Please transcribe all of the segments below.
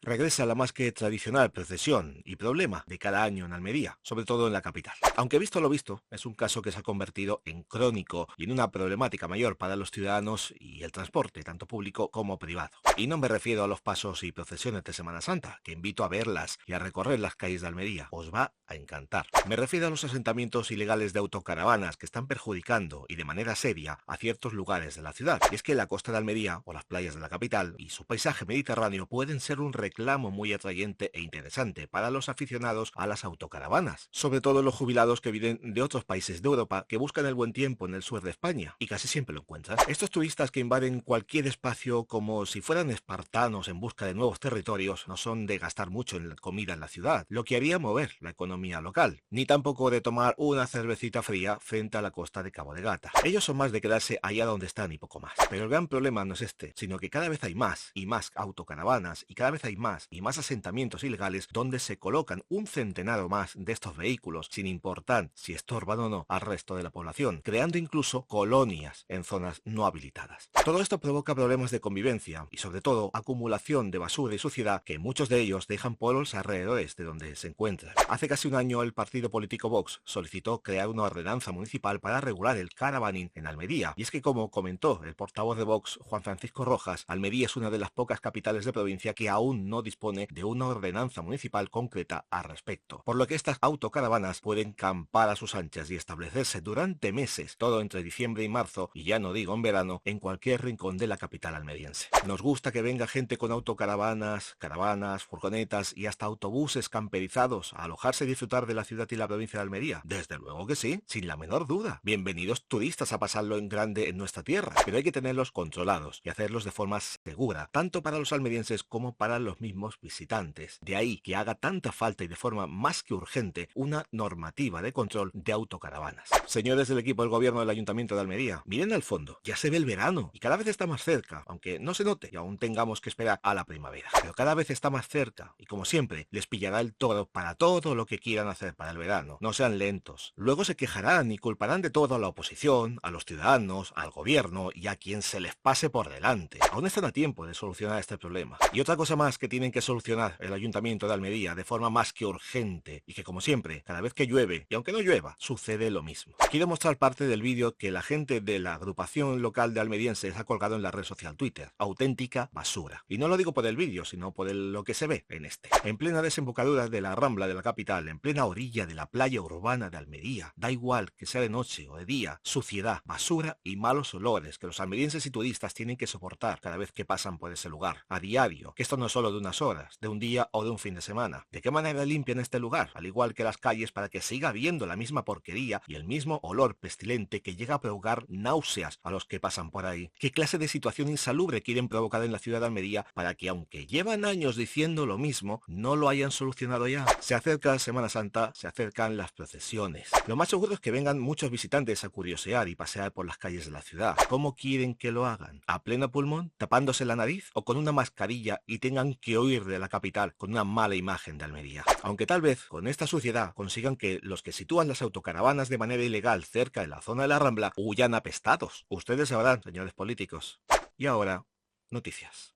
Regresa la más que tradicional procesión y problema de cada año en Almería, sobre todo en la capital. Aunque visto lo visto, es un caso que se ha convertido en crónico y en una problemática mayor para los ciudadanos y el transporte, tanto público como privado. Y no me refiero a los pasos y procesiones de Semana Santa, que invito a verlas y a recorrer las calles de Almería. Os va a encantar. Me refiero a los asentamientos ilegales de autocaravanas que están perjudicando y de manera seria a ciertos lugares de la ciudad. Y es que la costa de Almería o las playas de la capital y su paisaje mediterráneo pueden ser un reclamo muy atrayente e interesante para los aficionados a las autocaravanas, sobre todo los jubilados que vienen de otros países de Europa que buscan el buen tiempo en el sur de España, y casi siempre lo encuentran. Estos turistas que invaden cualquier espacio como si fueran espartanos en busca de nuevos territorios no son de gastar mucho en la comida en la ciudad, lo que haría mover la economía local, ni tampoco de tomar una cervecita fría frente a la costa de Cabo de Gata. Ellos son más de quedarse allá donde están y poco más. Pero el gran problema no es este, sino que cada vez hay más y más autocaravanas y cada vez hay más y más asentamientos ilegales donde se colocan un centenar o más de estos vehículos sin importar si estorban o no al resto de la población, creando incluso colonias en zonas no habilitadas. Todo esto provoca problemas de convivencia y sobre todo acumulación de basura y suciedad que muchos de ellos dejan por los alrededores de donde se encuentran. Hace casi un año el partido político Vox solicitó crear una ordenanza municipal para regular el caravaning en Almería, y es que, como comentó el portavoz de Vox, Juan Francisco Rojas, Almería es una de las pocas capitales de provincia que aún no dispone de una ordenanza municipal concreta al respecto, por lo que estas autocaravanas pueden campar a sus anchas y establecerse durante meses, todo entre diciembre y marzo, y ya no digo en verano, en cualquier rincón de la capital almeriense. Nos gusta que venga gente con autocaravanas, caravanas, furgonetas y hasta autobuses camperizados a alojarse y disfrutar de la ciudad y la provincia de Almería. Desde luego que sí, sin la menor duda. Bienvenidos turistas a pasarlo en grande en nuestra tierra, pero hay que tenerlos controlados y hacerlos de forma segura, tanto para los almerienses como para los mismos visitantes. De ahí que haga tanta falta y de forma más que urgente una normativa de control de autocaravanas. Señores del equipo del gobierno del Ayuntamiento de Almería, miren al fondo, ya se ve el verano y cada vez está más cerca, aunque no se note y aún tengamos que esperar a la primavera. Pero cada vez está más cerca y, como siempre, les pillará el toro para todo lo que quieran hacer para el verano. No sean lentos. Luego se quejarán y culparán de todo a la oposición, a los ciudadanos, al gobierno y a quien se les pase por delante. Aún están a tiempo de solucionar este problema. Y otra cosa más que tienen que solucionar el Ayuntamiento de Almería de forma más que urgente, y que, como siempre, cada vez que llueve, y aunque no llueva, sucede lo mismo. Quiero mostrar parte del vídeo que la gente de la agrupación local de almerienses ha colgado en la red social Twitter. Auténtica basura. Y no lo digo por el vídeo, sino por lo que se ve en este. En plena desembocadura de la Rambla de la capital, en plena orilla de la playa urbana de Almería, da igual que sea de noche o de día, suciedad, basura y malos olores que los almerienses y turistas tienen que soportar cada vez que pasan por ese lugar, a diario, que esto no es solo de unas horas, de un día o de un fin de semana. ¿De qué manera limpian este lugar, al igual que las calles, para que siga habiendo la misma porquería y el mismo olor pestilente que llega a provocar náuseas a los que pasan por ahí? ¿Qué clase de situación insalubre quieren provocar en la ciudad de Almería para que, aunque llevan años diciendo lo mismo, no lo hayan solucionado ya? Se acerca Semana Santa, se acercan las procesiones. Lo más seguro es que vengan muchos visitantes a curiosear y pasear por las calles de la ciudad. ¿Cómo quieren que lo hagan? ¿A pleno pulmón? ¿Tapándose la nariz? ¿O con una mascarilla y tengan que huir de la capital con una mala imagen de Almería? Aunque tal vez con esta suciedad consigan que los que sitúan las autocaravanas de manera ilegal cerca de la zona de la Rambla huyan apestados. Ustedes sabrán, señores políticos. Y ahora, noticias.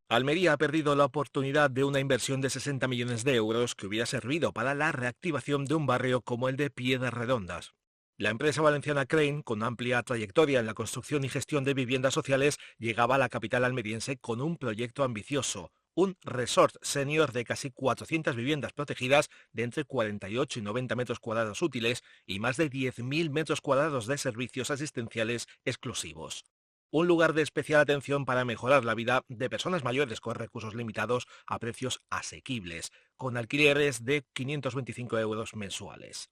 Almería ha perdido la oportunidad de una inversión de 60 millones de euros que hubiera servido para la reactivación de un barrio como el de Piedras Redondas. La empresa valenciana Crane, con amplia trayectoria en la construcción y gestión de viviendas sociales, llegaba a la capital almeriense con un proyecto ambicioso: un resort senior de casi 400 viviendas protegidas de entre 48 y 90 metros cuadrados útiles y más de 10.000 metros cuadrados de servicios asistenciales exclusivos. Un lugar de especial atención para mejorar la vida de personas mayores con recursos limitados a precios asequibles, con alquileres de 525 euros mensuales.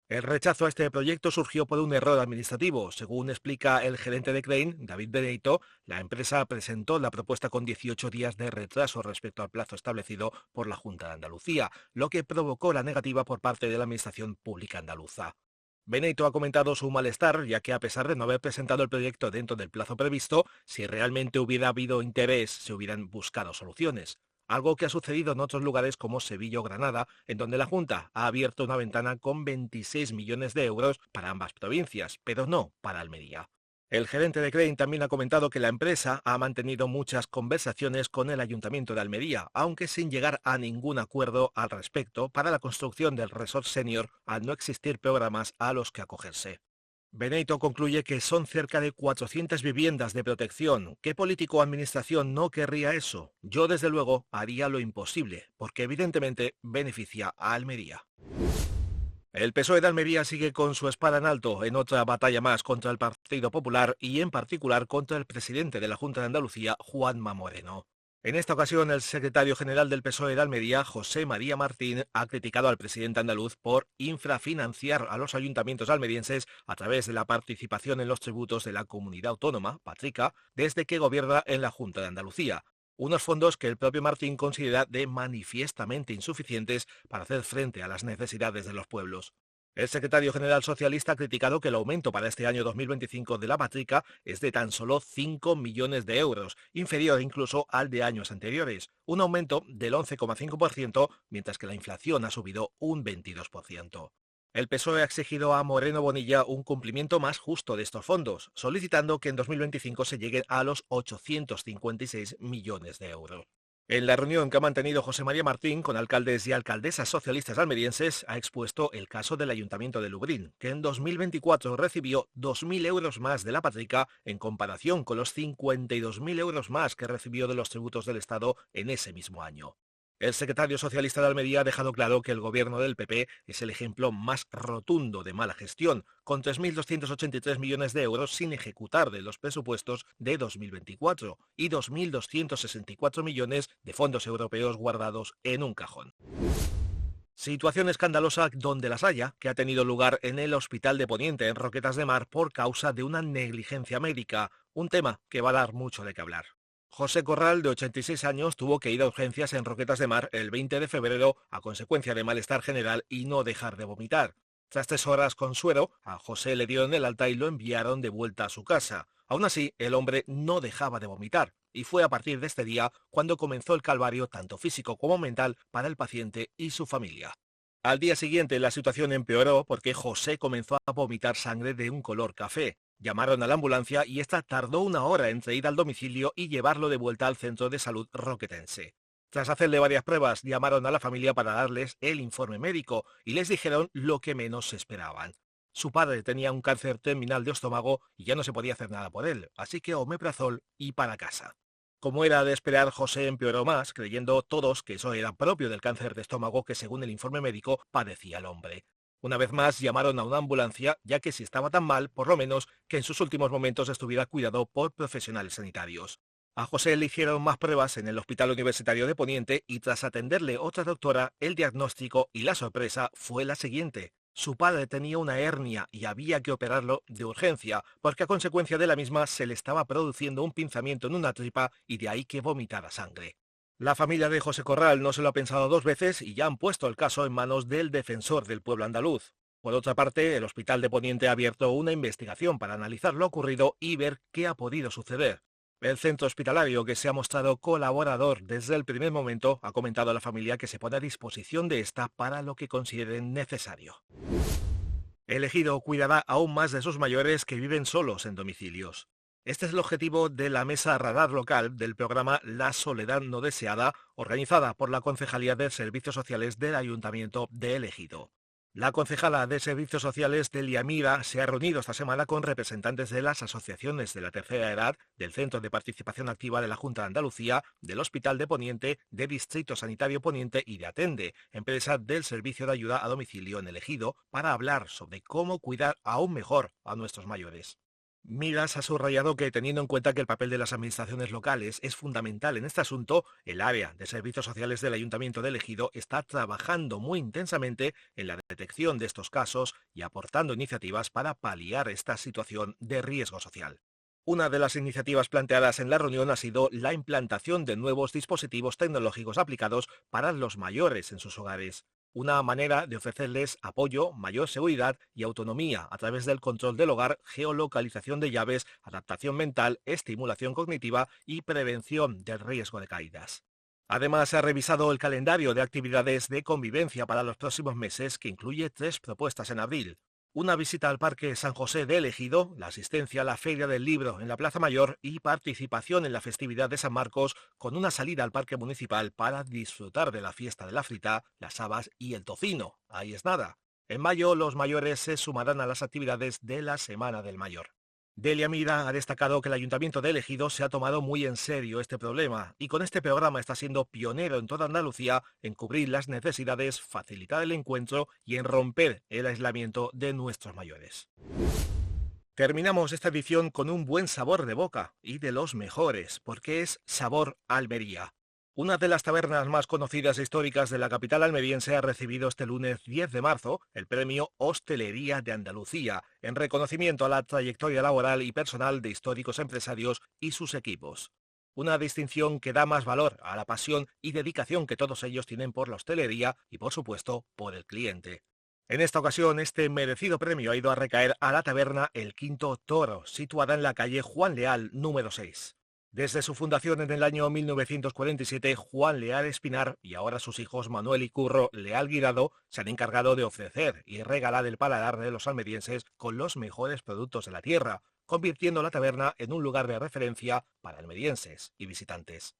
El rechazo a este proyecto surgió por un error administrativo. Según explica el gerente de Crane, David Benito, la empresa presentó la propuesta con 18 días de retraso respecto al plazo establecido por la Junta de Andalucía, lo que provocó la negativa por parte de la Administración Pública Andaluza. Benito ha comentado su malestar, ya que a pesar de no haber presentado el proyecto dentro del plazo previsto, si realmente hubiera habido interés, se hubieran buscado soluciones. Algo que ha sucedido en otros lugares como Sevilla o Granada, en donde la Junta ha abierto una ventana con 26 millones de euros para ambas provincias, pero no para Almería. El gerente de Crane también ha comentado que la empresa ha mantenido muchas conversaciones con el Ayuntamiento de Almería, aunque sin llegar a ningún acuerdo al respecto para la construcción del resort senior al no existir programas a los que acogerse. Benito concluye que son cerca de 400 viviendas de protección. ¿Qué político o administración no querría eso? Yo desde luego haría lo imposible, porque evidentemente beneficia a Almería. El PSOE de Almería sigue con su espada en alto en otra batalla más contra el Partido Popular y en particular contra el presidente de la Junta de Andalucía, Juanma Moreno. En esta ocasión, el secretario general del PSOE de Almería, José María Martín, ha criticado al presidente andaluz por infrafinanciar a los ayuntamientos almerienses a través de la participación en los tributos de la comunidad autónoma, Patrica, desde que gobierna en la Junta de Andalucía. Unos fondos que el propio Martín considera de manifiestamente insuficientes para hacer frente a las necesidades de los pueblos. El secretario general socialista ha criticado que el aumento para este año 2025 de la Patrica es de tan solo 5 millones de euros, inferior incluso al de años anteriores, un aumento del 11,5%, mientras que la inflación ha subido un 22%. El PSOE ha exigido a Moreno Bonilla un cumplimiento más justo de estos fondos, solicitando que en 2025 se llegue a los 856 millones de euros. En la reunión que ha mantenido José María Martín con alcaldes y alcaldesas socialistas almerienses, ha expuesto el caso del Ayuntamiento de Lubrín, que en 2024 recibió 2.000 euros más de la Patrica en comparación con los 52.000 euros más que recibió de los tributos del Estado en ese mismo año. El secretario socialista de Almería ha dejado claro que el gobierno del PP es el ejemplo más rotundo de mala gestión, con 3.283 millones de euros sin ejecutar de los presupuestos de 2024 y 2.264 millones de fondos europeos guardados en un cajón. Situación escandalosa donde las haya, que ha tenido lugar en el Hospital de Poniente, en Roquetas de Mar, por causa de una negligencia médica, un tema que va a dar mucho de qué hablar. José Corral, de 86 años, tuvo que ir a urgencias en Roquetas de Mar el 20 de febrero a consecuencia de malestar general y no dejar de vomitar. Tras 3 horas con suero, a José le dieron el alta y lo enviaron de vuelta a su casa. Aún así, el hombre no dejaba de vomitar, y fue a partir de este día cuando comenzó el calvario tanto físico como mental para el paciente y su familia. Al día siguiente la situación empeoró porque José comenzó a vomitar sangre de un color café. Llamaron a la ambulancia y esta tardó 1 hora entre ir al domicilio y llevarlo de vuelta al centro de salud roquetense. Tras hacerle varias pruebas, llamaron a la familia para darles el informe médico y les dijeron lo que menos se esperaban. Su padre tenía un cáncer terminal de estómago y ya no se podía hacer nada por él, así que omeprazol y para casa. Como era de esperar, José empeoró más, creyendo todos que eso era propio del cáncer de estómago que, según el informe médico, padecía el hombre. Una vez más llamaron a una ambulancia, ya que si estaba tan mal, por lo menos que en sus últimos momentos estuviera cuidado por profesionales sanitarios. A José le hicieron más pruebas en el Hospital Universitario de Poniente y tras atenderle otra doctora, el diagnóstico y la sorpresa fue la siguiente. Su padre tenía una hernia y había que operarlo de urgencia, porque a consecuencia de la misma se le estaba produciendo un pinzamiento en una tripa y de ahí que vomitara sangre. La familia de José Corral no se lo ha pensado 2 veces y ya han puesto el caso en manos del defensor del pueblo andaluz. Por otra parte, el Hospital de Poniente ha abierto una investigación para analizar lo ocurrido y ver qué ha podido suceder. El centro hospitalario, que se ha mostrado colaborador desde el primer momento, ha comentado a la familia que se pone a disposición de esta para lo que consideren necesario. El ejido cuidará aún más de sus mayores que viven solos en domicilios. Este es el objetivo de la mesa radar local del programa La Soledad No Deseada, organizada por la Concejalía de Servicios Sociales del Ayuntamiento de El Ejido. La concejala de Servicios Sociales de Liamira se ha reunido esta semana con representantes de las asociaciones de la tercera edad, del Centro de Participación Activa de la Junta de Andalucía, del Hospital de Poniente, de Distrito Sanitario Poniente y de Atende, empresa del Servicio de Ayuda a Domicilio en El Ejido, para hablar sobre cómo cuidar aún mejor a nuestros mayores. Miras ha subrayado que, teniendo en cuenta que el papel de las administraciones locales es fundamental en este asunto, el área de servicios sociales del Ayuntamiento de Ejido está trabajando muy intensamente en la detección de estos casos y aportando iniciativas para paliar esta situación de riesgo social. Una de las iniciativas planteadas en la reunión ha sido la implantación de nuevos dispositivos tecnológicos aplicados para los mayores en sus hogares. Una manera de ofrecerles apoyo, mayor seguridad y autonomía a través del control del hogar, geolocalización de llaves, adaptación mental, estimulación cognitiva y prevención del riesgo de caídas. Además, se ha revisado el calendario de actividades de convivencia para los próximos meses, que incluye 3 propuestas en abril. Una visita al Parque San José de Ejido, la asistencia a la Feria del Libro en la Plaza Mayor y participación en la festividad de San Marcos, con una salida al Parque Municipal para disfrutar de la fiesta de la frita, las habas y el tocino. Ahí es nada. En mayo, los mayores se sumarán a las actividades de la Semana del Mayor. Delia Mira ha destacado que el Ayuntamiento de Ejido se ha tomado muy en serio este problema y con este programa está siendo pionero en toda Andalucía en cubrir las necesidades, facilitar el encuentro y en romper el aislamiento de nuestros mayores. Terminamos esta edición con un buen sabor de boca y de los mejores, porque es Sabor Almería. Una de las tabernas más conocidas e históricas de la capital almeriense ha recibido este lunes 10 de marzo el premio Hostelería de Andalucía, en reconocimiento a la trayectoria laboral y personal de históricos empresarios y sus equipos. Una distinción que da más valor a la pasión y dedicación que todos ellos tienen por la hostelería y, por supuesto, por el cliente. En esta ocasión, este merecido premio ha ido a recaer a la taberna El Quinto Toro, situada en la calle Juan Leal, número 6. Desde su fundación en el año 1947, Juan Leal Espinar y ahora sus hijos Manuel y Curro Leal Guirado se han encargado de ofrecer y regalar el paladar de los almerienses con los mejores productos de la tierra, convirtiendo la taberna en un lugar de referencia para almerienses y visitantes.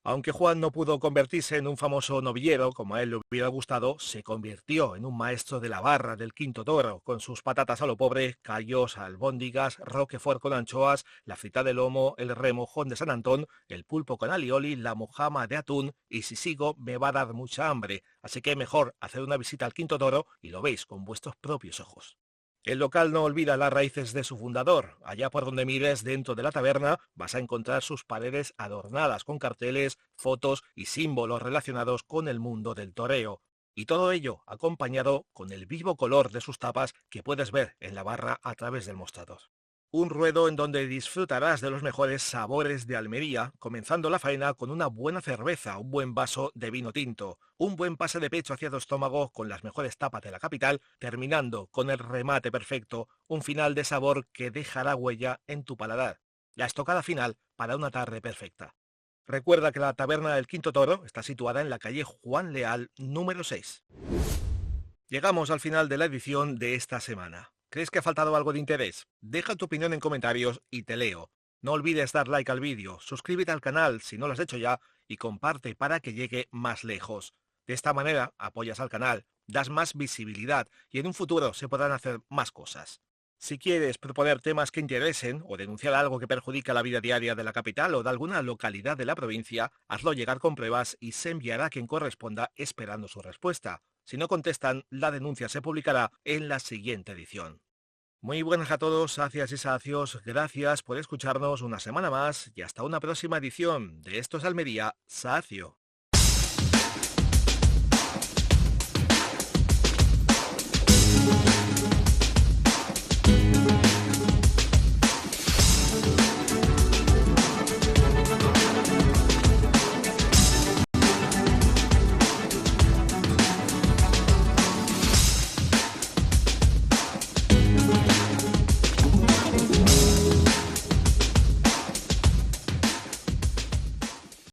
Aunque Juan no pudo convertirse en un famoso novillero, como a él le hubiera gustado, se convirtió en un maestro de la barra del Quinto Toro, con sus patatas a lo pobre, callos, albóndigas, roquefort con anchoas, la frita de lomo, el remojón de San Antón, el pulpo con alioli, la mojama de atún, y si sigo me va a dar mucha hambre, así que mejor hacer una visita al Quinto Toro y lo veis con vuestros propios ojos. El local no olvida las raíces de su fundador. Allá por donde mires dentro de la taberna vas a encontrar sus paredes adornadas con carteles, fotos y símbolos relacionados con el mundo del toreo. Y todo ello acompañado con el vivo color de sus tapas que puedes ver en la barra a través del mostrador. Un ruedo en donde disfrutarás de los mejores sabores de Almería, comenzando la faena con una buena cerveza, un buen vaso de vino tinto, un buen pase de pecho hacia tu estómago con las mejores tapas de la capital, terminando con el remate perfecto, un final de sabor que dejará huella en tu paladar. La estocada final para una tarde perfecta. Recuerda que la taberna del Quinto Toro está situada en la calle Juan Leal, número 6. Llegamos al final de la edición de esta semana. ¿Crees que ha faltado algo de interés? Deja tu opinión en comentarios y te leo. No olvides dar like al vídeo, suscríbete al canal si no lo has hecho ya y comparte para que llegue más lejos. De esta manera apoyas al canal, das más visibilidad y en un futuro se podrán hacer más cosas. Si quieres proponer temas que interesen o denunciar algo que perjudica la vida diaria de la capital o de alguna localidad de la provincia, hazlo llegar con pruebas y se enviará a quien corresponda esperando su respuesta. Si no contestan, la denuncia se publicará en la siguiente edición. Muy buenas a todos, sacias y sacios, gracias por escucharnos una semana más y hasta una próxima edición de Esto es Almería, Sacio.